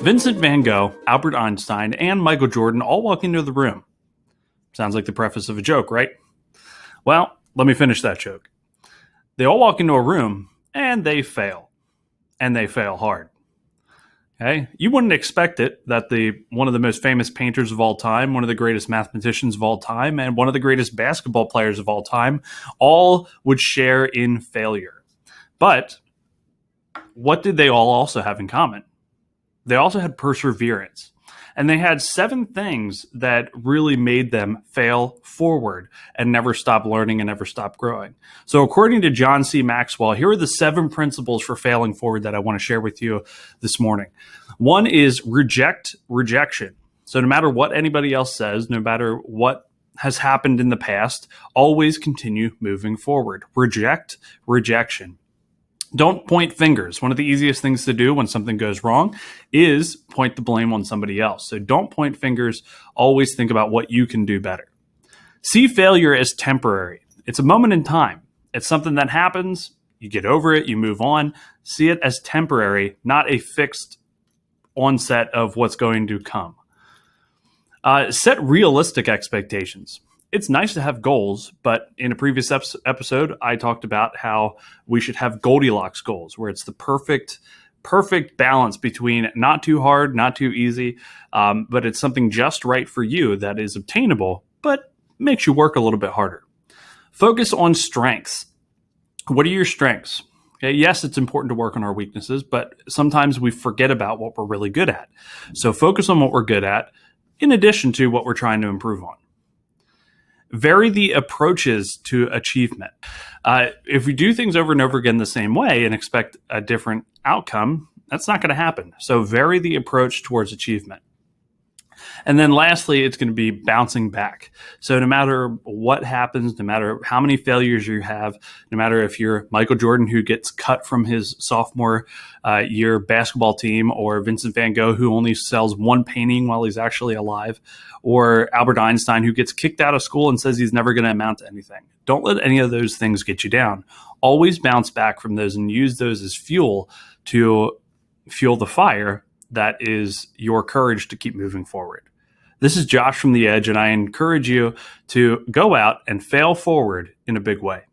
Vincent van Gogh, Albert Einstein, and Michael Jordan all walk into the room. Sounds like the preface of a joke, right? Well, let me finish that joke. They all walk into a room and they fail. And they fail hard. Okay? You wouldn't expect it that one of the most famous painters of all time, one of the greatest mathematicians of all time, and one of the greatest basketball players of all time all would share in failure. But what did they all also have in common? They also had perseverance. And they had 7 things that really made them fail forward and never stop learning and never stop growing. So according to John Maxwell, here are the 7 principles for failing forward that I want to share with you this morning. One is reject rejection. So no matter what anybody else says, no matter what has happened in the past, always continue moving forward. Reject rejection. Don't point fingers. One of the easiest things to do when something goes wrong is point the blame on somebody else. So don't point fingers. Always think about what you can do better. See failure as temporary. It's a moment in time. It's something that happens. You get over it. You move on. See it as temporary, not a fixed onset of what's going to come. Set realistic expectations. It's nice to have goals, but in a previous episode, I talked about how we should have Goldilocks goals, where it's the perfect balance between not too hard, not too easy, but it's something just right for you that is obtainable, but makes you work a little bit harder. Focus on strengths. What are your strengths? Okay, yes, it's important to work on our weaknesses, but sometimes we forget about what we're really good at. So focus on what we're good at, in addition to what we're trying to improve on. Vary the approaches to achievement. If we do things over and over again the same way and expect a different outcome, that's not going to happen. So vary the approach towards achievement. And then lastly, it's going to be bouncing back. So no matter what happens, no matter how many failures you have, no matter if you're Michael Jordan, who gets cut from his sophomore year basketball team, or Vincent van Gogh, who only sells 1 painting while he's actually alive, or Albert Einstein, who gets kicked out of school and says he's never going to amount to anything. Don't let any of those things get you down. Always bounce back from those and use those as fuel to fuel the fire that is your courage to keep moving forward. This is Josh from The Edge, and I encourage you to go out and fail forward in a big way.